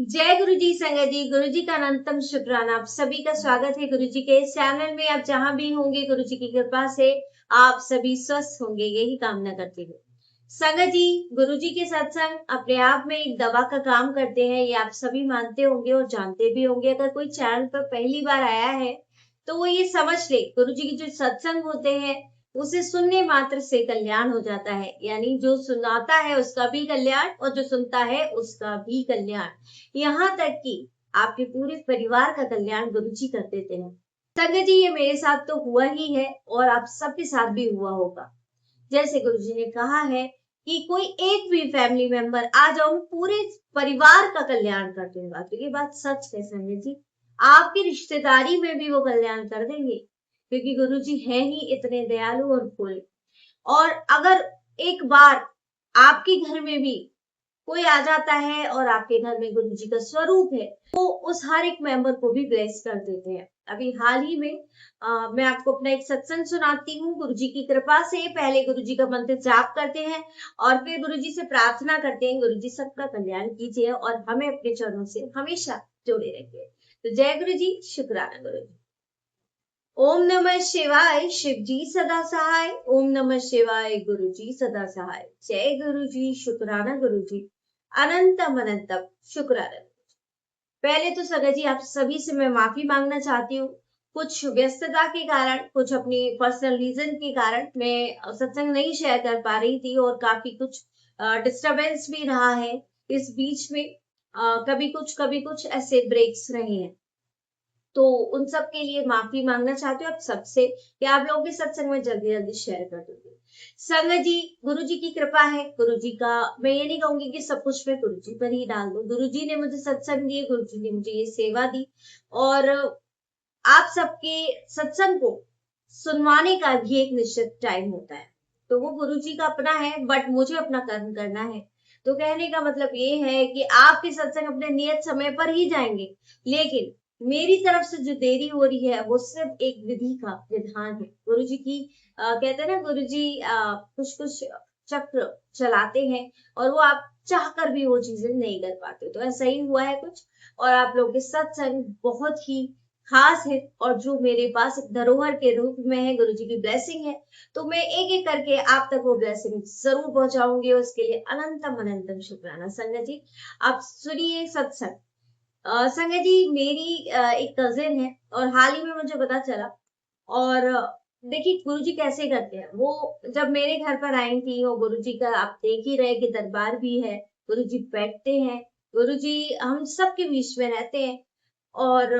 जय गुरु जी। संगत जी, गुरु जी का अनंतम शुक्राना। आप सभी का स्वागत है गुरु जी के इस चैनल में। आप जहां भी होंगे गुरु जी की कृपा से आप सभी स्वस्थ होंगे, यही कामना करती हूँ। संगत जी, गुरु जी के सत्संग अपने आप में एक दवा का काम करते हैं, ये आप सभी मानते होंगे और जानते भी होंगे। अगर कोई चैनल पर पहली बार आया है तो वो ये समझ ले, गुरु जी के जो सत्संग होते हैं उसे सुनने मात्र से कल्याण हो जाता है। यानी जो सुनाता है उसका भी कल्याण और जो सुनता है उसका भी कल्याण, यहाँ तक कि आपके पूरे परिवार का कल्याण गुरु जी कर देते हैं। संगत जी, ये मेरे साथ तो हुआ ही है और आप सबके साथ भी हुआ होगा। जैसे गुरु जी ने कहा है कि कोई एक भी फैमिली मेंबर आ जाओ, पूरे परिवार का कल्याण कर दूंगा। तो ये बात सच है संगत जी, आपकी रिश्तेदारी में भी वो कल्याण कर देंगे, क्योंकि गुरु जी है ही इतने दयालु और भोले। और अगर एक बार आपके घर में भी कोई आ जाता है और आपके घर में गुरु जी का स्वरूप है, तो उस हर एक मेंबर को भी ब्लेस कर देते हैं। अभी हाल ही में मैं आपको अपना एक सत्संग सुनाती हूँ। गुरु जी की कृपा से पहले गुरु जी का मंत्र जाप करते हैं और फिर गुरु जी से प्रार्थना करते हैं, गुरु जी सबका कल्याण कीजिए और हमें अपने चरणों से हमेशा जोड़े रखिए। तो जय गुरु जी, शुक्राना गुरु जी। ओम नमः शिवाय, शिव जी सदा सहाय। ओम नमः शिवाय, गुरु जी सदा सहाय। जय गुरु जी, शुक्राना गुरु जी, अनंतम अनंतम शुक्राना। पहले तो सगा जी आप सभी से मैं माफी मांगना चाहती हूँ। कुछ व्यस्तता के कारण, कुछ अपनी पर्सनल रीजन के कारण मैं सत्संग नहीं शेयर कर पा रही थी और काफी कुछ डिस्टरबेंस भी रहा है इस बीच में। कभी कुछ ऐसे ब्रेक्स रहे हैं, तो उन सब के लिए माफी मांगना चाहती हूँ आप सबसे कि आप लोगों के सत्संग में जल्दी जल्दी शेयर कर दूंगी। संगत जी, गुरु जी की कृपा है। गुरु जी का मैं ये नहीं कहूंगी कि सब कुछ मैं गुरु जी पर ही डाल दूं। गुरु जी ने मुझे सत्संग दिए, गुरु जी ने मुझे ये सेवा दी और आप सबके सत्संग को सुनवाने का भी एक निश्चित टाइम होता है, तो वो गुरु जी का अपना है, बट मुझे अपना कर्म करना है। तो कहने का मतलब ये है कि आपके सत्संग अपने नियत समय पर ही जाएंगे, लेकिन मेरी तरफ से जो देरी हो रही है वो सिर्फ एक विधि का विधान है। गुरु जी की कहते हैं ना, गुरु जी कुछ कुछ चक्र चलाते हैं और वो आप चाहकर भी वो चीजें नहीं कर पाते। तो ऐसा ही हुआ है कुछ, और आप लोगों के सत्संग बहुत ही खास है और जो मेरे पास एक धरोहर के रूप में है, गुरु जी की ब्लेसिंग है। तो मैं एक एक करके आप तक वो ब्लेसिंग जरूर पहुंचाऊंगी और उसके लिए अनंतम अनंतम शुक्राना। संगत जी, आप सुनिए सत्संग। संगत जी, मेरी एक कजिन है और हाल ही में मुझे पता चला। और देखिए गुरु जी कैसे करते हैं, वो जब मेरे घर पर आई थी, वो गुरु जी का आप देख ही रहे कि दरबार भी है, गुरु जी बैठते हैं, गुरु जी हम सबके बीच में रहते हैं और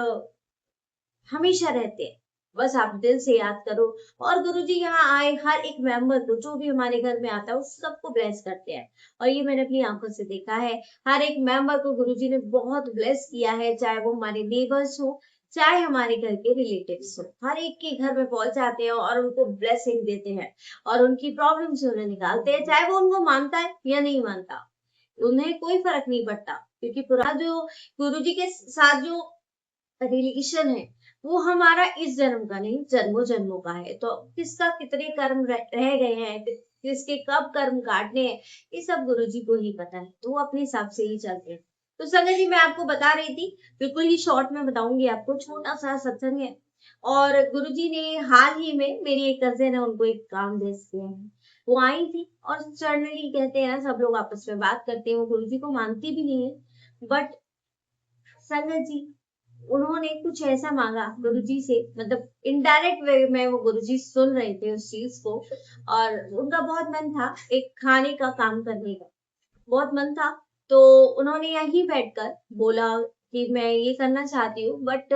हमेशा रहते हैं। बस आप दिल से याद करो। और गुरुजी यहाँ आए हर एक मेंबर को, जो भी हमारे घर में आता है, उस सबको ब्लेस करते हैं। और ये मैंने अपनी आंखों से देखा है, हर एक मेंबर को गुरुजी ने बहुत ब्लेस किया है, चाहे वो हमारे नेबर्स हो, चाहे हमारे घर के रिलेटिव्स हो। हर एक के घर में पहुंच जाते हैं और उनको ब्लेसिंग देते हैं और उनकी प्रॉब्लम से उन्हें निकालते हैं, चाहे वो उनको मानता है या नहीं मानता, उन्हें कोई फर्क नहीं पड़ता। क्योंकि पुराना जो गुरुजी के साथ जो रिलेशन है वो हमारा इस जन्म का नहीं, जन्मों जन्मों का है। तो किसका कितने कर्म रह गए हैं, किसके कब कर्म काटने हैं, ये सब गुरु जी को ही पता है, तो वो अपने हिसाब से ही चलते हैं। तो संगत जी, मैं आपको बता रही थी, बिल्कुल ही शॉर्ट में बताऊंगी आपको, छोटा सा सत्संग है। और गुरु जी ने हाल ही में, मेरी एक कजिन है, उनको एक काम दे दिया है। वो आई थी और सडनली कहते हैं ना, सब लोग आपस में बात करते हैं, वो गुरु जी को मानती भी नहीं है, बट संगत जी उन्होंने कुछ ऐसा मांगा गुरुजी से, मतलब इनडायरेक्ट वे में वो गुरुजी सुन रहे थे उस चीज को, और उनका बहुत मन था एक खाने का काम करने का, बहुत मन था। तो उन्होंने यहीं बैठकर बोला कि मैं ये करना चाहती हूँ, बट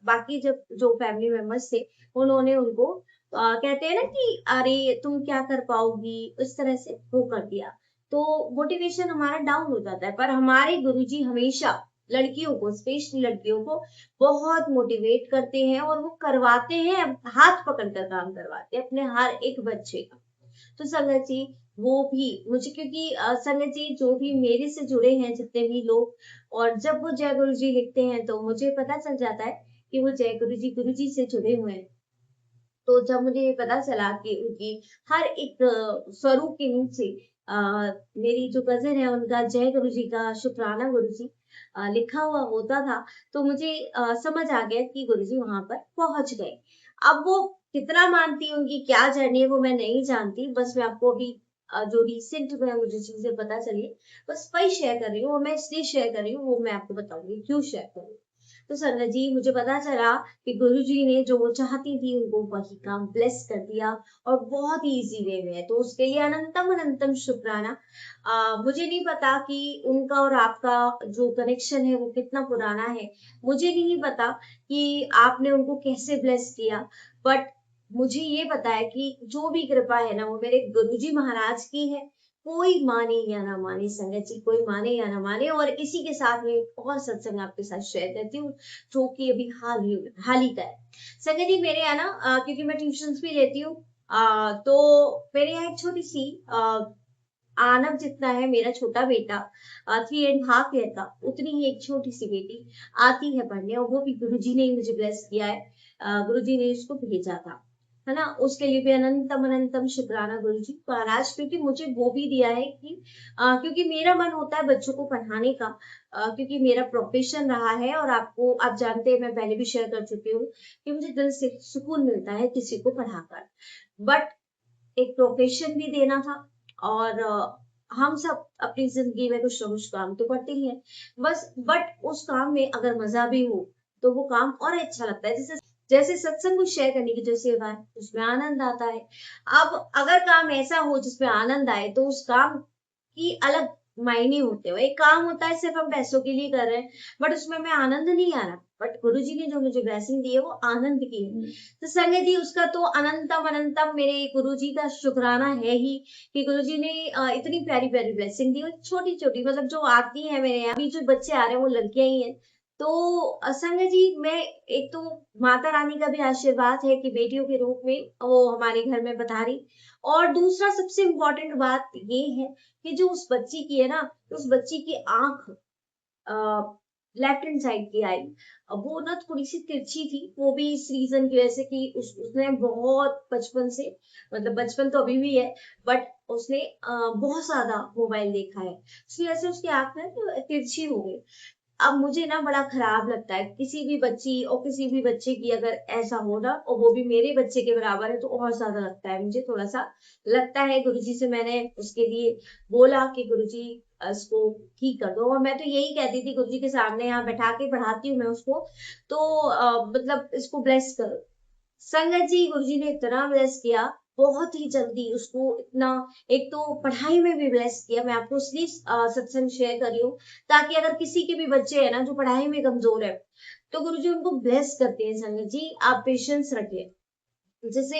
बाकी जब जो फैमिली मेंबर्स थे उन्होंने उनको कहते हैं ना कि अरे तुम क्या कर पाओगी, उस तरह से वो कर दिया। तो मोटिवेशन हमारा डाउन हो जाता है, पर हमारे गुरुजी हमेशा लड़कियों को, स्पेशली लड़कियों को बहुत मोटिवेट करते हैं और वो करवाते हैं, हाथ पकड़कर काम करवाते हैं अपने हर एक बच्चे का। तो संगत जी, वो भी मुझे, क्योंकि संगत जी जो भी मेरे से जुड़े हैं जितने भी लोग, और जब वो जय गुरु जी लिखते हैं तो मुझे पता चल जाता है कि वो जय गुरु जी से जुड़े हुए हैं। तो जब मुझे ये पता चला कि उनकी हर एक स्वरूप के नीचे मेरी जो कजिन है उनका जय गुरु जी का शुक्राना गुरु जी, लिखा हुआ होता था, तो मुझे समझ आ गया कि गुरुजी वहां पर पहुंच गए। अब वो कितना मानती हैं, उनकी क्या जर्नी है वो मैं नहीं जानती। बस मैं आपको अभी जो रिसेंट में मुझे चीजें पता चली, बस वही शेयर कर रही हूँ। वो मैं इसलिए शेयर कर रही हूँ, वो मैं आपको बताऊंगी क्यों शेयर कर रही हूँ। तो संगत जी, मुझे पता चला कि गुरुजी ने जो वो चाहती थी उनको वही काम ब्लेस कर दिया, और बहुत ही इजी वे में है। तो उसके लिए अनंतम अनंतम शुक्राना। मुझे नहीं पता कि उनका और आपका जो कनेक्शन है वो कितना पुराना है। मुझे नहीं पता कि आपने उनको कैसे ब्लेस किया, बट मुझे ये पता है कि जो भी कृपा है ना वो मेरे गुरुजी महाराज की है। कोई माने या ना माने संगत जी, कोई माने या ना माने। और इसी के साथ में एक और सत्संग आपके साथ शेयर करती हूँ, जो कि अभी हाल ही का है। संगत जी, मेरे यहाँ ना क्योंकि मैं ट्यूशंस भी लेती हूँ, तो मेरे यहाँ एक छोटी सी आनव जितना है मेरा छोटा बेटा, 3.5 ईयर का, उतनी ही एक छोटी सी बेटी आती है पढ़ने, और वो भी गुरुजी ने ही मुझे ब्लेस किया है। गुरुजी ने इसको भेजा था, है ना। उसके लिए भी अनंतम अनंतम शुक्राना गुरुजी महाराज, क्योंकि मुझे वो भी दिया है कि क्योंकि मेरा मन होता है बच्चों को पढ़ाने का, क्योंकि मेरा प्रोफेशन रहा है। और आपको आप जानते हैं, मैं पहले भी शेयर कर चुकी हूँ कि मुझे दिल से सुकून मिलता है किसी को पढ़ाकर। बट एक प्रोफेशन भी देना था, और हम सब अपनी जिंदगी में कुछ ना कुछ काम तो करते ही हैं, बस। बट उस काम में अगर मजा भी हो तो वो काम और अच्छा लगता है। जैसे जैसे सत्संग को शेयर करने की जो सेवा है उसमें आनंद आता है। अब अगर काम ऐसा हो जिसमें आनंद आए तो उस काम की अलग मायने होते हो। एक काम होता है सिर्फ हम पैसों के लिए कर रहे हैं, बट उसमें हमें आनंद नहीं आ रहा, बट गुरुजी ने जो मुझे ब्लेसिंग दी है वो आनंद की है। तो संगत जी, उसका तो अनंतम अनंतम मेरे गुरुजी का शुक्राना है ही, कि गुरुजी ने इतनी प्यारी प्यारी ब्लेसिंग दी। और छोटी छोटी मतलब जो आती है मेरे यहाँ, अभी जो बच्चे आ रहे हैं वो लड़कियां ही हैं। तो संगत जी, मैं एक तो माता रानी का भी आशीर्वाद है कि बेटियों के रूप में वो हमारे घर में पधारी। और दूसरा सबसे इम्पोर्टेंट बात ये है कि जो उस बच्ची की है ना, उस बच्ची की आंख लेफ्ट हैंड साइड की आई, वो ना थोड़ी सी तिरछी थी। वो भी इस रीजन की वजह से कि उसने बहुत बचपन से, मतलब बचपन तो अभी भी है, बट उसने बहुत ज्यादा मोबाइल देखा है, इसकी वजह से उसकी आंख ना तो तिरछी हो गई। अब मुझे ना बड़ा खराब लगता है किसी भी बच्ची और किसी भी बच्चे की अगर ऐसा हो ना, और वो भी मेरे बच्चे के बराबर है, तो और ज्यादा लगता है मुझे, थोड़ा सा लगता है। गुरुजी से मैंने उसके लिए बोला कि गुरुजी इसको ठीक कर दो, और मैं तो यही कहती थी गुरुजी के सामने, यहाँ बैठा के पढ़ाती हूँ मैं उसको, तो मतलब इसको ब्लेस करो। संगत जी, गुरुजी ने इतना ब्लेस किया, बहुत ही जल्दी उसको इतना, एक तो पढ़ाई में भी ब्लेस किया। मैं आपको इसलिए सत्संग शेयर कर रही हूँ ताकि अगर किसी के भी बच्चे हैं ना जो पढ़ाई में कमजोर है, तो गुरुजी उनको ब्लेस करते हैं। संगत जी, आप पेशेंस रखिए। जैसे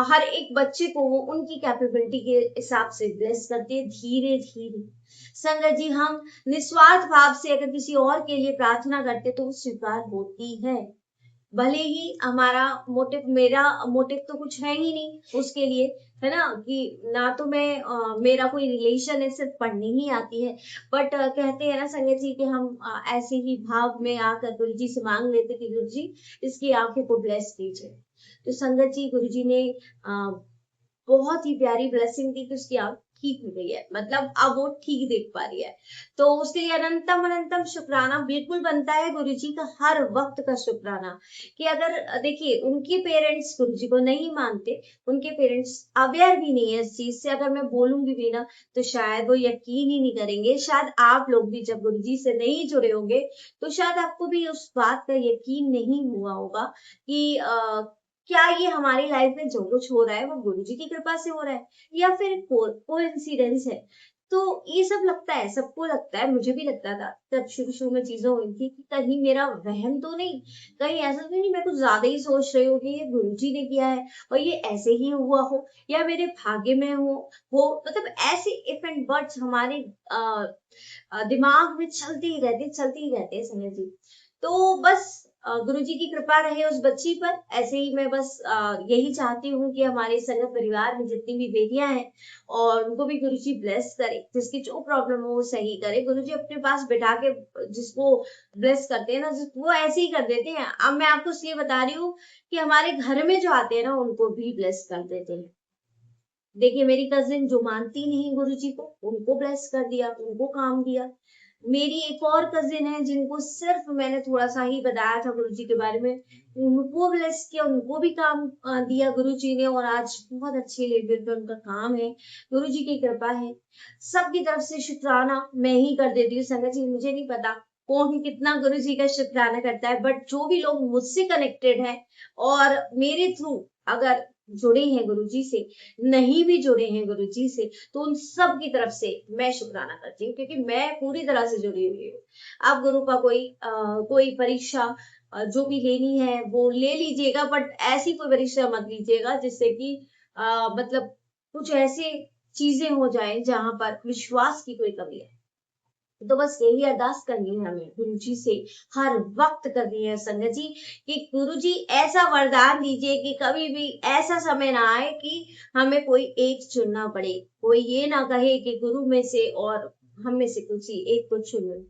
हर एक बच्चे को वो उनकी कैपेबिलिटी के हिसाब से ब्लेस करते हैं, धीरे धीरे। संगत जी, हम निस्वार्थ भाव से अगर किसी और के लिए प्रार्थना करते तो वो स्वीकार होती है। भले ही हमारा मोटिव, मेरा मोटिव तो कुछ है ही नहीं उसके लिए, है ना, कि ना तो मैं मेरा कोई रिलेशन है, सिर्फ पढ़नी ही आती है। बट कहते हैं ना संगत जी कि हम ऐसे ही भाव में आकर गुरु जी से मांग लेते कि गुरु जी इसकी आंखें को ब्लेस कीजिए। तो संगत जी, गुरु जी ने बहुत ही प्यारी ब्लेसिंग दी कि उसकी आंख ठीक हो गई है, मतलब अब वो ठीक देख पा रही है। तो उसके लिए अनंतम अनंतम शुक्राना बिल्कुल बनता है, गुरुजी का हर वक्त का शुक्राना। कि अगर देखिए उनके पेरेंट्स गुरुजी को नहीं मानते, उनके पेरेंट्स अवेयर भी नहीं है इस चीज से, अगर मैं बोलूंगी भी ना तो शायद वो यकीन ही नहीं करेंगे। शायद आप लोग भी जब गुरुजी से नहीं जुड़े होंगे तो शायद आपको भी उस बात का यकीन नहीं हुआ होगा कि क्या ये हमारी लाइफ में जो कुछ हो रहा है वो गुरुजी की कृपा से हो रहा है, या फिर कोइंसिडेंस है। तो ये सब लगता है, सबको लगता है, मुझे भी लगता था तब शुरू शुरू में चीजें हुई थी कि कहीं मेरा वहम तो नहीं, कहीं ऐसा तो नहीं मैं कुछ ज्यादा ही सोच रही हूँ कि ये गुरुजी ने किया है और ये ऐसे ही हुआ हो, या मेरे भाग्य में हो, मतलब ऐसे इफ एंड बट्स हमारे दिमाग में चलते ही रहते हैं समय जी। तो बस गुरुजी की कृपा रहे उस बच्ची पर। ऐसे ही मैं बस यही चाहती हूँ कि हमारे संगत परिवार में जितनी भी बेटियां हैं और उनको भी गुरुजी ब्लेस करे, जिसकी जो प्रॉब्लम हो वो सही करे। गुरुजी अपने पास बैठा के जिसको ब्लेस करते हैं ना, वो ऐसे ही कर देते हैं। अब मैं आपको इसलिए बता रही हूँ कि हमारे घर में जो आते हैं ना उनको भी ब्लेस कर देते हैं। देखिए मेरी कजिन जो मानती नहीं गुरुजी को, उनको ब्लेस कर दिया, उनको काम दिया। मेरी एक और कजिन है जिनको सिर्फ मैंने थोड़ा सा ही बताया था गुरुजी के बारे में, उनको ब्लेस किया, उनको भी काम दिया गुरुजी ने, और आज बहुत अच्छे लेवल पे उनका काम है। गुरुजी की कृपा है। सबकी तरफ से शुक्राना मैं ही कर देती हूँ संगत जी। मुझे नहीं पता कौन कितना गुरुजी का शुक्राना करता है, बट जो भी लोग मुझसे कनेक्टेड है और मेरे थ्रू अगर जुड़े हैं गुरुजी से, नहीं भी जुड़े हैं गुरुजी से, तो उन सब की तरफ से मैं शुक्राना करती हूँ, क्योंकि मैं पूरी तरह से जुड़ी हुई हूँ। आप गुरु का कोई परीक्षा जो भी लेनी है वो ले लीजिएगा, बट ऐसी कोई परीक्षा मत लीजिएगा जिससे कि मतलब कुछ ऐसी चीजें हो जाए जहां पर विश्वास की कोई कमी है। तो बस यही अरदास करनी है हमें गुरु जी से, हर वक्त करनी है संगत जी, कि गुरु जी ऐसा वरदान दीजिए कि कभी भी ऐसा समय ना आए कि हमें कोई एक चुनना पड़े, कोई ये ना कहे कि गुरु में से और हम में से कुछ ही एक को चुनो,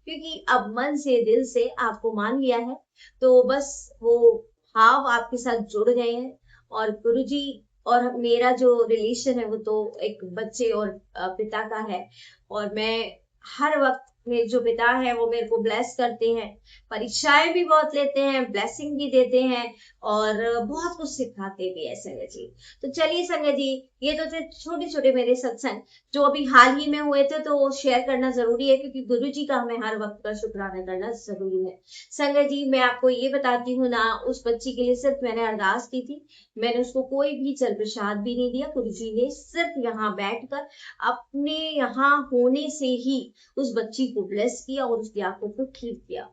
क्योंकि अब मन से दिल से आपको मान लिया है, तो बस वो भाव आपके साथ जुड़ गए हैं। और गुरु जी और मेरा जो रिलेशन है वो तो एक बच्चे और पिता का है, और मैं हर वक्त मेरे जो पिता है वो मेरे को ब्लेस करते हैं, परीक्षाएं भी बहुत लेते हैं, ब्लेसिंग भी देते हैं, और बहुत कुछ सिखाते भी है संगत जी। तो चलिए संगत जी, ये तो थे छोटे छोटे मेरे सत्संग जो अभी हाल ही में हुए थे, तो वो शेयर करना जरूरी है, क्योंकि गुरु जी का हमें हर वक्त का शुक्राना करना जरूरी है। संगत जी मैं आपको ये बताती हूँ ना, उस बच्ची के लिए सिर्फ मैंने अरदास की थी, मैंने उसको कोई भी जल प्रसाद भी नहीं दिया। गुरु जी ने सिर्फ यहाँ बैठकर अपने यहाँ होने से ही उस बच्ची को ब्लेस किया और उसकी आंखों को ठीक किया।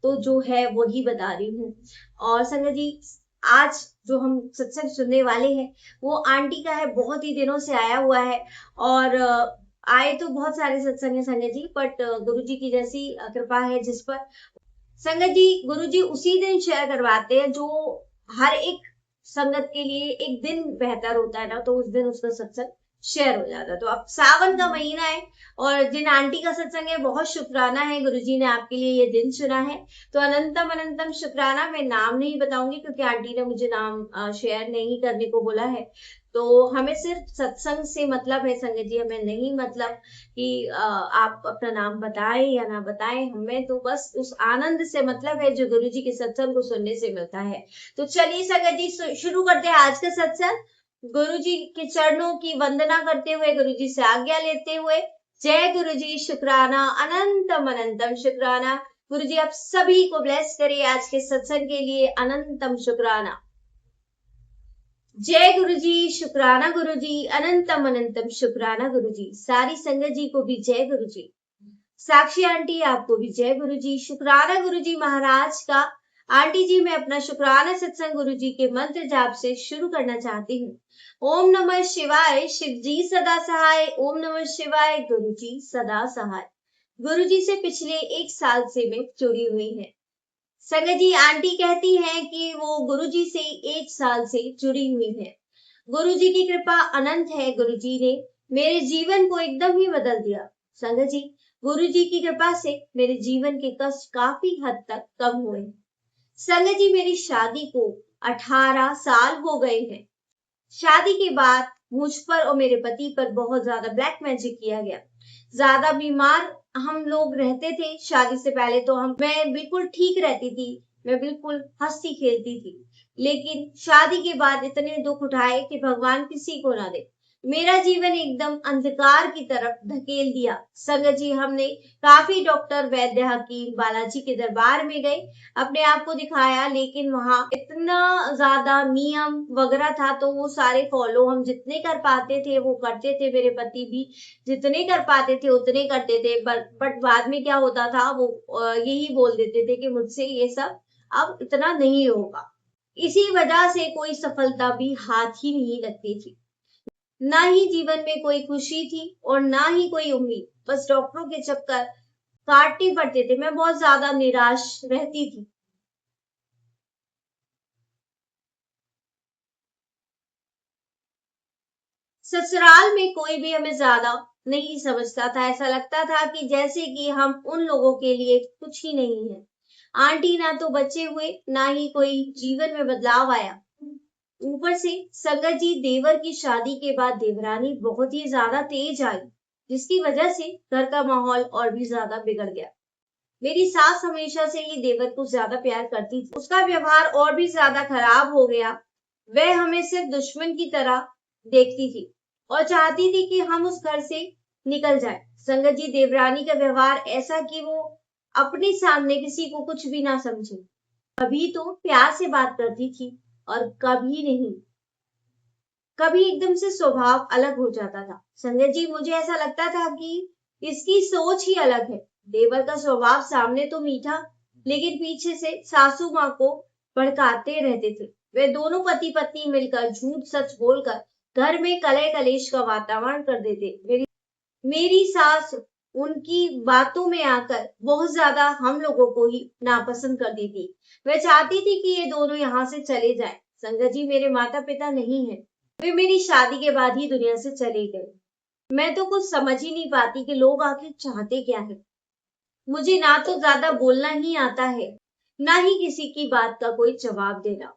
तो जो है वही बता रही हूँ। और संगत जी, आज जो हम सत्संग सुनने वाले हैं वो आंटी का है, बहुत ही दिनों से आया हुआ है, और आए तो बहुत सारे सत्संग है संगत जी, बट गुरु जी की जैसी कृपा है जिस पर, संगत जी गुरु जी उसी दिन शेयर करवाते हैं जो हर एक संगत के लिए एक दिन बेहतर होता है ना, तो उस दिन उसका सत्संग शेयर हो जाता है। तो अब सावन का महीना है, और जिन आंटी का सत्संग है बहुत शुक्राना है, गुरुजी ने आपके लिए ये दिन चुना है, तो अनंतम अनंतम शुक्राना। मैं नाम नहीं बताऊंगी क्योंकि आंटी ने मुझे नाम शेयर नहीं करने को बोला है। तो हमें सिर्फ सत्संग से मतलब है संगत जी, हमें नहीं मतलब कि आप अपना नाम बताएं या ना बताएं, हमें तो बस उस आनंद से मतलब है जो गुरु जी के सत्संग को सुनने से मिलता है। तो चलिए संगत जी शुरू करते हैं आज का सत्संग। गुरु जी के चरणों की वंदना करते हुए, गुरु जी से आज्ञा लेते हुए, जय गुरु जी, शुक्राना, अनंतम अनंतम शुक्राना। गुरु जी आप सभी को ब्लेस करिए आज के सत्संग के लिए, अनंतम शुक्राना। जय गुरु जी, शुक्राना गुरु जी, अनंतम अनंतम शुक्राना गुरु जी। सारी संगत जी को भी जय गुरु जी। साक्षी आंटी आपको भी जय गुरु जी, शुक्राना गुरु जी महाराज का। आंटी जी मैं अपना शुक्राना सत्संग गुरु जी के मंत्र जाप से शुरू करना चाहती हूँ। ओम नमः शिवाय, शिव जी सदा सहाय। ओम नमः शिवाय, गुरु जी सदा सहाय। गुरु जी से पिछले 1 साल से मैं जुड़ी हुई है संगत जी। आंटी कहती हैं कि वो गुरु जी से 1 साल से जुड़ी हुई है। गुरु जी की कृपा अनंत है। गुरु जी ने मेरे जीवन को एकदम ही बदल दिया संगत जी। गुरु जी की कृपा से मेरे जीवन के कष्ट काफी हद तक कम हुए। संगत जी मेरी शादी को 18 साल हो गए हैं। शादी के बाद मुझ पर और मेरे पति पर बहुत ज्यादा ब्लैक मैजिक किया गया। ज्यादा बीमार हम लोग रहते थे। शादी से पहले तो मैं बिल्कुल ठीक रहती थी, मैं बिल्कुल हंसती खेलती थी, लेकिन शादी के बाद इतने दुख उठाए कि भगवान किसी को ना दे। मेरा जीवन एकदम अंधकार की तरफ धकेल दिया संगत जी। हमने काफी डॉक्टर, वैद्य, हकीम, बालाजी के दरबार में गए, अपने आप को दिखाया, लेकिन वहां इतना ज्यादा नियम वगैरह था, तो वो सारे फॉलो हम जितने कर पाते थे वो करते थे। मेरे पति भी जितने कर पाते थे उतने करते थे, बट बाद में क्या होता था, वो यही बोल देते थे कि मुझसे ये सब अब इतना नहीं होगा। इसी वजह से कोई सफलता भी हाथ ही नहीं लगती थी, ना ही जीवन में कोई खुशी थी और ना ही कोई उम्मीद। बस डॉक्टरों के चक्कर काटने पड़ते थे। मैं बहुत ज्यादा निराश रहती थी। ससुराल में कोई भी हमें ज्यादा नहीं समझता था। ऐसा लगता था कि जैसे कि हम उन लोगों के लिए कुछ ही नहीं है। आंटी ना तो बच्चे हुए, ना ही कोई जीवन में बदलाव आया। ऊपर से संगत जी देवर की शादी के बाद देवरानी बहुत ही ज्यादा तेज आई। जिसकी वजह से घर का माहौल और भी ज्यादा बिगड़ गया। मेरी सास हमेशा से ही देवर को ज्यादा प्यार करती थी, उसका व्यवहार और भी ज्यादा खराब हो गया। वह हमें सिर्फ दुश्मन की तरह देखती थी और चाहती थी कि हम उस घर से निकल जाएं। संगत जी, देवरानी का व्यवहार ऐसा कि वो अपने सामने किसी को कुछ भी ना समझे। कभी तो प्यार से बात करती थी और कभी नहीं। कभी एकदम से स्वभाव अलग हो जाता था। संजय जी, मुझे ऐसा लगता था कि इसकी सोच ही अलग है। देवर का स्वभाव सामने तो मीठा, लेकिन पीछे से सासू माँ को भड़काते रहते थे। वे दोनों पति पत्नी मिलकर झूठ सच बोलकर घर में कलह कलेश का वातावरण कर देते। मेरी सास उनकी बातों में आकर बहुत ज्यादा हम लोगों को ही नापसंद कर दी थी। वह चाहती थी कि ये दोनों यहाँ से चले जाएं। संगत जी, मेरे माता पिता नहीं है, वे मेरी शादी के बाद ही दुनिया से चले गए। मैं तो कुछ समझ ही नहीं पाती कि लोग आखिर चाहते क्या है। मुझे ना तो ज्यादा बोलना ही आता है, ना ही किसी की बात का कोई जवाब देना।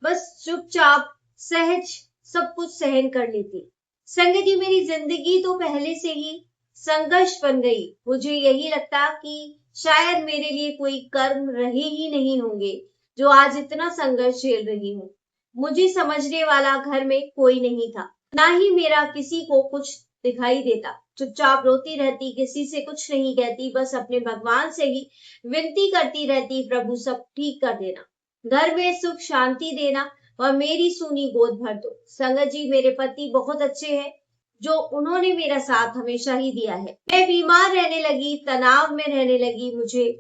बस चुपचाप सहज सब कुछ सहन कर लेती। संगत जी, मेरी जिंदगी तो पहले से ही संघर्ष बन गई। मुझे यही लगता कि शायद मेरे लिए कोई कर्म रहे ही नहीं होंगे जो आज इतना संघर्ष झेल रही हूँ। मुझे समझने वाला घर में कोई नहीं था, ना ही मेरा किसी को कुछ दिखाई देता। चुपचाप रोती रहती, किसी से कुछ नहीं कहती, बस अपने भगवान से ही विनती करती रहती, प्रभु सब ठीक कर देना, घर में सुख शांति देना और मेरी सूनी गोद भर दो। संगत जी, मेरे पति बहुत अच्छे हैं, जो उन्होंने मेरा साथ हमेशा ही दिया है। मैं बीमार रहने लगी, तनाव में रहने लगी, मुझे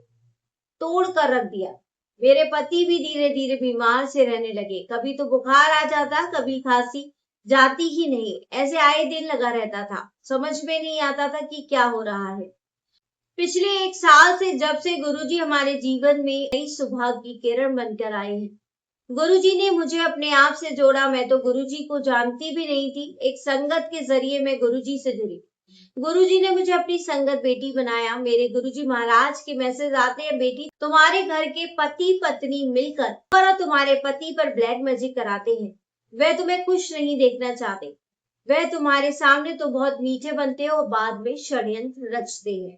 तोड़ कर रख दिया। मेरे पति भी धीरे धीरे बीमार से रहने लगे। कभी तो बुखार आ जाता, कभी खांसी जाती ही नहीं, ऐसे आए दिन लगा रहता था। समझ में नहीं आता था कि क्या हो रहा है। पिछले 1 साल से जब से गुरुजी हमारे जीवन में नई सुबह की किरण बनकर आए हैं, गुरुजी ने मुझे अपने आप से जोड़ा। मैं तो गुरुजी को जानती भी नहीं थी। एक संगत के जरिए मैं गुरुजी से जुड़ी। गुरुजी ने मुझे अपनी संगत बेटी बनाया। मेरे गुरुजी महाराज के मैसेज आते हैं, बेटी तुम्हारे घर के पति पत्नी मिलकर और तुम्हारे पति पर ब्लैक मैजिक कराते हैं। वह तुम्हें खुश नहीं देखना चाहते। वह तुम्हारे सामने तो बहुत मीठे बनते हो और बाद में षड्यंत्र रचते हैं।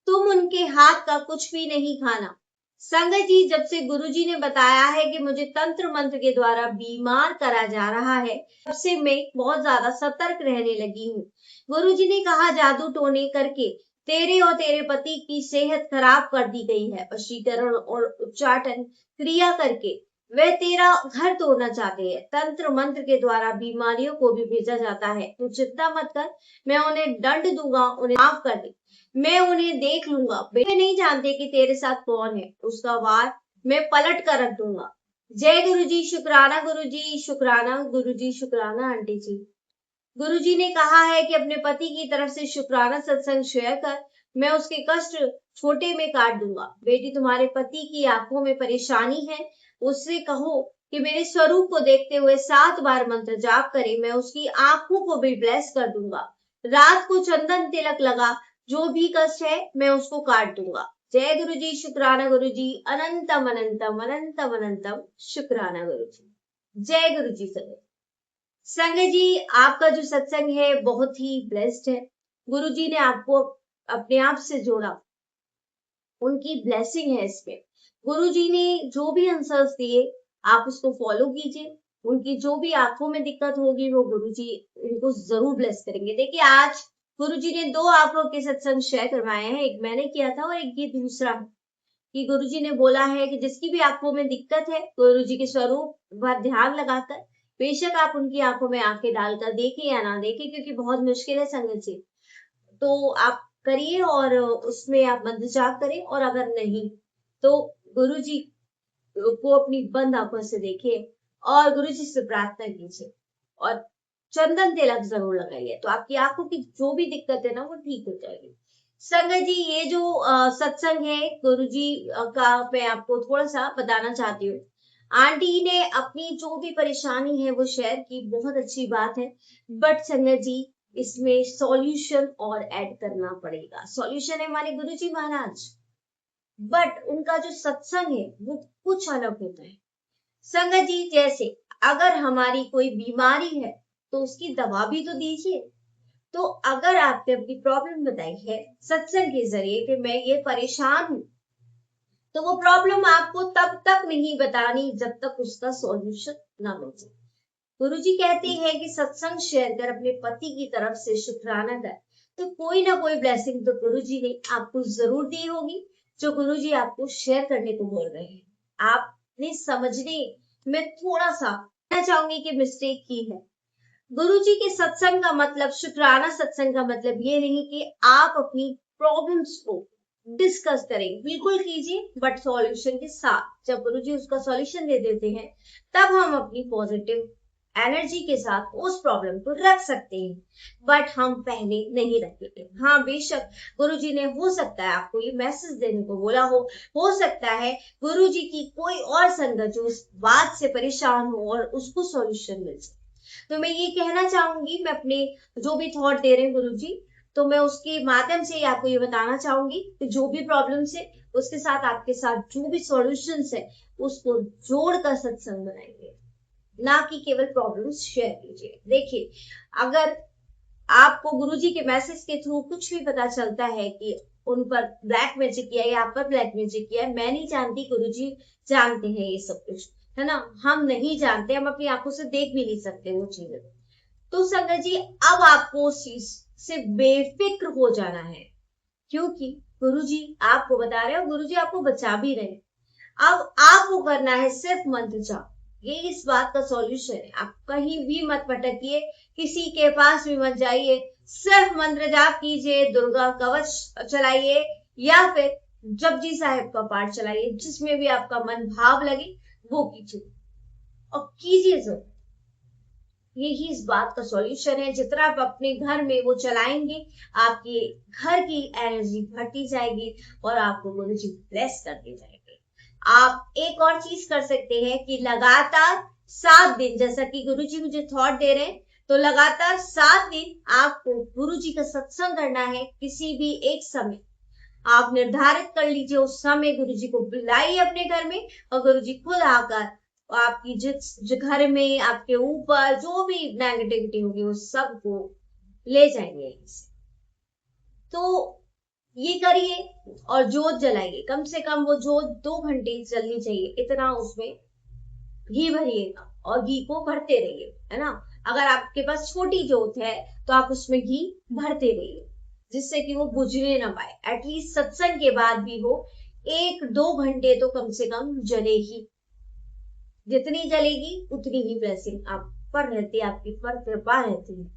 तुम उनके हाथ का कुछ भी नहीं खाना। संगत जी, जब से गुरुजी ने बताया है कि मुझे तंत्र मंत्र के द्वारा बीमार करा जा रहा है, तब से मैं बहुत ज्यादा सतर्क रहने लगी हूँ। गुरुजी ने कहा, जादू टोने करके तेरे और तेरे पति की सेहत खराब कर दी गई है। वशीकरण और उच्चाटन क्रिया करके वे तेरा घर तोड़ना चाहते हैं। तंत्र मंत्र के द्वारा बीमारियों को भी भेजा जाता है। तू चिंता मत कर, मैं उन्हें दंड दूंगा, उन्हें माफ कर दे, मैं उन्हें देख लूंगा। वे नहीं जानते कि तेरे साथ कौन है, उसका वार मैं पलट कर रख दूंगा। जय गुरुजी, शुक्राना गुरुजी, शुक्राना गुरुजी, शुक्राना आंटी जी। गुरुजी ने कहा है कि अपने पति की तरफ से शुक्राना सत्संग शेयर कर, मैं उसके कष्ट छोटे में काट दूंगा। बेटी, तुम्हारे पति की आंखों में परेशानी है, उससे कहो कि मेरे स्वरूप को देखते हुए 7 बार मंत्र जाप करे, मैं उसकी आंखों को भी ब्लेस कर दूंगा। रात को चंदन तिलक लगा, जो भी कष्ट है मैं उसको काट दूंगा। जय गुरुजी, शुक्राना गुरुजी, अनंतम अनंतम अनंतम अनंतम शुक्राना गुरुजी। जय गुरुजी। संगत जी, आपका जो सत्संग है बहुत ही ब्लेस्ड है। गुरुजी ने आपको अपने आप से जोड़ा, उनकी ब्लेसिंग है इसमें। गुरुजी ने जो भी आंसर्स दिए, आप उसको फॉलो कीजिए। उनकी जो भी आंखों में दिक्कत होगी, वो गुरुजी इनको जरूर ब्लेस करेंगे। देखिए, आज गुरुजी ने 2 आंखों के सत्संग शेयर करवाए हैं, एक मैंने किया था और एक ये दूसरा, कि गुरुजी ने बोला है कि जिसकी भी आंखों में दिक्कत है, गुरुजी के स्वरूप पर ध्यान लगाकर बेशक आप उनकी आंखों में आंखें डालकर देखें या ना देखें, क्योंकि बहुत मुश्किल है संगत जी, तो आप करिए और उसमें आप मंत्र जाप करें। और अगर नहीं तो गुरुजी को अपनी बंद आंखों से देखिए और गुरुजी से प्रार्थना कीजिए और चंदन तिलक जरूर लगाइए, तो आपकी आंखों की जो भी दिक्कत है ना, वो ठीक हो जाएगी। संगत जी, ये जो सत्संग है गुरुजी का, मैं आपको थोड़ा सा बताना चाहती हूँ। आंटी ने अपनी जो भी परेशानी है वो शेयर की, बहुत अच्छी बात है। बट संगत जी, इसमें सॉल्यूशन और ऐड करना पड़ेगा। सॉल्यूशन है हमारे गुरुजी महाराज, बट उनका जो सत्संग है वो कुछ अलग होता है। संगत जी, जैसे अगर हमारी कोई बीमारी है तो उसकी दवा भी तो दीजिए। तो अगर आपने अपनी प्रॉब्लम बताई है सत्संग के जरिए कि मैं ये परेशान हूं, तो वो प्रॉब्लम आपको तब तक नहीं बतानी जब तक उसका सॉल्यूशन ना मिल जाए। गुरुजी कहते हैं कि सत्संग शेयर कर अपने पति की तरफ से शुक्राना कर, तो कोई ना कोई ब्लेसिंग तो गुरुजी ने आपको जरूर दी होगी, जो गुरुजी आपको शेयर करने को बोल रहे हैं। आपने समझने में थोड़ा सा कहना चाहूंगी कि मिस्टेक की है। गुरुजी के सत्संग का मतलब, शुक्राना सत्संग का मतलब ये नहीं कि आप अपनी प्रॉब्लम्स को डिस्कस करें, बिल्कुल कीजिए, बट सॉल्यूशन के साथ। जब गुरुजी उसका सॉल्यूशन दे देते हैं तब हम अपनी पॉजिटिव एनर्जी के साथ उस प्रॉब्लम को रख सकते हैं, बट हम पहले नहीं रखेंगे। हाँ बेशक गुरुजी ने हो सकता है आपको ये मैसेज देने को बोला हो सकता है गुरुजी की कोई और संगत जो इस बात से परेशान हो और उसको सॉल्यूशन मिल जाए। तो मैं ये कहना चाहूंगी, मैं अपने जो भी थॉट दे रहे हैं गुरुजी, तो मैं उसके माध्यम से आपको ये बताना चाहूंगी कि जो भी प्रॉब्लम्स है उसके साथ आपके साथ जो भी सॉल्यूशंस है उसको जोड़कर सत्संग बनाएंगे, ना कि केवल प्रॉब्लम्स शेयर कीजिए। देखिए, अगर आपको गुरुजी के मैसेज के थ्रू कुछ भी पता चलता है कि उन पर ब्लैक मैजिक किया है, आप पर ब्लैक मैजिक किया है, मैं नहीं जानती, गुरुजी जानते हैं ये सब कुछ, है ना। हम नहीं जानते, हम अपनी आंखों से देख भी नहीं सकते वो चीजें। तो संगत जी, अब आपको उस चीज से बेफिक्र हो जाना है, क्योंकि गुरुजी आपको बता रहे हो, गुरुजी आपको बचा भी रहे। अब आपको करना है सिर्फ मंत्र जाप, ये इस बात का सॉल्यूशन है। आप कहीं भी मत भटकिए, किसी के पास भी मत जाइए, सिर्फ मंत्र जाप कीजिए, दुर्गा कवच चलाइए या फिर जपजी साहिब का पाठ चलाइए, जिसमें भी आपका मन भाव लगे वो कीजिए और कीजिए जरूर। यही इस बात का सॉल्यूशन है। जितना आप अपने घर में वो चलाएंगे, आपके घर की एनर्जी बढ़ती जाएगी और आपको गुरुजी ब्लेस करते जाएंगे। आप एक और चीज कर सकते हैं कि लगातार 7 दिन, जैसा कि गुरुजी मुझे थॉट दे रहे हैं, तो लगातार 7 दिन आपको गुरुजी का सत्संग करना है। किसी भी एक समय आप निर्धारित कर लीजिए, उस समय गुरुजी को बुलाइए अपने घर में और गुरुजी खुद आकर आपकी जिस घर में आपके ऊपर जो भी नेगेटिविटी होगी वो सबको ले जाएंगे। तो ये करिए और जोत जलाइए, कम से कम वो जोत 2 घंटे जलनी चाहिए, इतना उसमें घी भरिएगा और घी को भरते रहिए, है ना। अगर आपके पास छोटी जोत है तो आप उसमें घी भरते रहिए, जिससे कि वो बुझने ना पाए। एटलीस्ट सत्संग के बाद भी वो 1-2 घंटे तो कम से कम जले ही, जितनी जलेगी उतनी ही ब्लेसिंग आप पर रहती है, आपकी पर कृपा रहती है।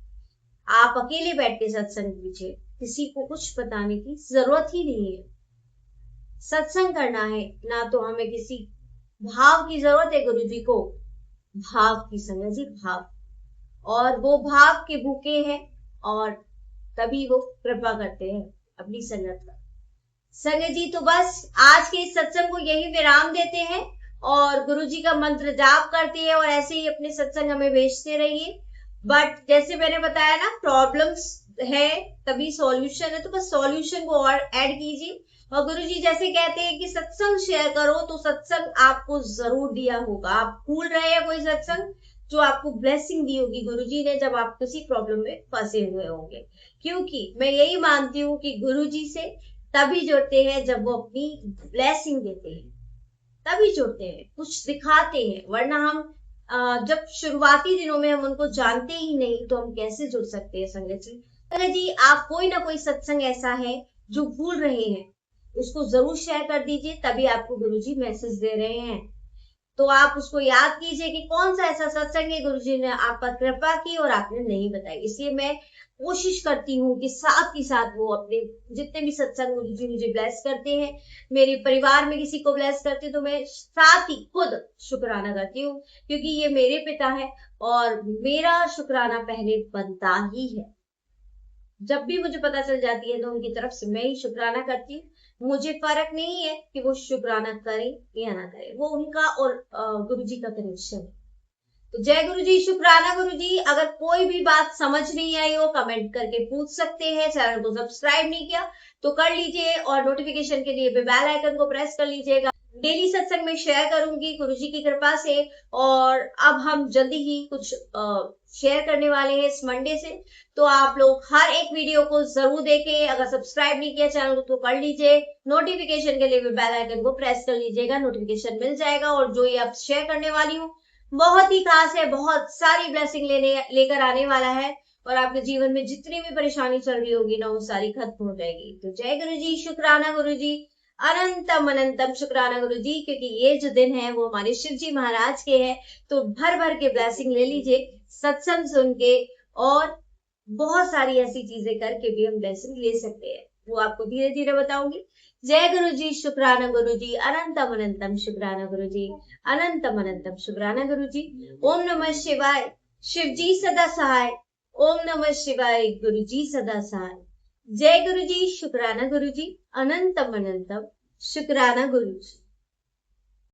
आप अकेले बैठ के सत्संग कीजिए, किसी को कुछ बताने की जरूरत ही नहीं है। सत्संग करना है ना, तो हमें किसी भाव की जरूरत है गुरुजी को, भाव की संगत जी, भाव, और वो भाव के भूखे हैं और तभी वो कृपा करते हैं अपनी संगत का। संगत जी, तो बस आज के इस सत्संग को यही विराम देते हैं और गुरुजी का मंत्र जाप करते हैं और ऐसे ही अपने सत्संग हमें भेजते रहिए। बट जैसे मैंने बताया ना, प्रॉब्लम्स है तभी सॉल्यूशन है, तो बस सॉल्यूशन को और ऐड कीजिए। और गुरुजी जैसे कहते हैं कि सत्संग शेयर करो, तो सत्संग आपको जरूर दिया होगा। आप भूल रहे हैं कोई सत्संग जो आपको ब्लेसिंग दी होगी गुरुजी ने, जब आप किसी प्रॉब्लम में फंसे हुए होंगे। क्योंकि मैं यही मानती हूँ कि गुरुजी से तभी जुड़ते हैं जब वो अपनी ब्लेसिंग देते हैं, तभी जुड़ते हैं, कुछ दिखाते हैं। वरना हम जब शुरुआती दिनों में हम उनको जानते ही नहीं तो हम कैसे जुड़ सकते हैं। संगत जी, संगत जी, आप कोई ना कोई सत्संग ऐसा है जो भूल रहे हैं, उसको जरूर शेयर कर दीजिए, तभी आपको गुरुजी मैसेज दे रहे हैं। तो आप उसको याद कीजिए कि कौन सा ऐसा सत्संग है गुरुजी ने आप पर कृपा की और आपने नहीं बताई। इसलिए मैं कोशिश करती हूँ कि साथ ही साथ वो अपने जितने भी सत्संग गुरुजी मुझे ब्लेस करते हैं, मेरे परिवार में किसी को ब्लेस करते हैं, तो मैं साथ ही खुद शुक्राना करती हूँ, क्योंकि ये मेरे पिता है और मेरा शुक्राना पहले बनता ही है। जब भी मुझे पता चल जाती है तो उनकी तरफ से मैं ही शुक्राना करती हूँ। मुझे फर्क नहीं है कि वो शुक्राना करें या ना करें, वो उनका और गुरुजी का कनेक्शन है। तो जय गुरुजी, शुक्राना गुरुजी। अगर कोई भी बात समझ नहीं आई हो कमेंट करके पूछ सकते हैं। चैनल को सब्सक्राइब नहीं किया तो कर लीजिए और नोटिफिकेशन के लिए बेल आइकन को प्रेस कर लीजिएगा। डेली सत्संग में शेयर करूंगी गुरु जी की कृपा से। और अब हम जल्दी ही कुछ शेयर करने वाले हैं इस मंडे से, तो आप लोग हर एक वीडियो को जरूर देखें। अगर सब्सक्राइब नहीं किया चैनल को तो कर लीजिए, नोटिफिकेशन के लिए भी बेल आइकन को प्रेस कर लीजिएगा, नोटिफिकेशन मिल जाएगा। और जो ये अब शेयर करने वाली हूँ बहुत ही खास है, बहुत सारी ब्लेसिंग लेकर आने वाला है, और आपके जीवन में जितनी भी परेशानी चल रही होगी ना वो सारी खत्म हो जाएगी। तो जय गुरु जी, शुक्राना गुरु जी, अनंतम अनंतम शुक्राना गुरु जी, क्योंकि ये जो दिन है वो हमारे शिव जी महाराज के हैं। तो भर भर के ब्लेसिंग ले लीजिए सत्संग सुन के, और बहुत सारी ऐसी चीजें करके भी हम ब्लेसिंग ले सकते हैं, वो आपको धीरे धीरे बताऊंगी। जय गुरु जी, शुक्राना गुरु जी, अनंतम अनंतम शुक्राना गुरु जी, अनंतम अनंतम शुक्राना गुरु जी। ओम नमः शिवाय, शिव जी सदा सहाय। ओम नमः शिवाय, गुरु जी सदा सहाय। जय गुरु जी, शुक्राना गुरु जी, अनंतम अनंतम शुक्राना गुरु जी।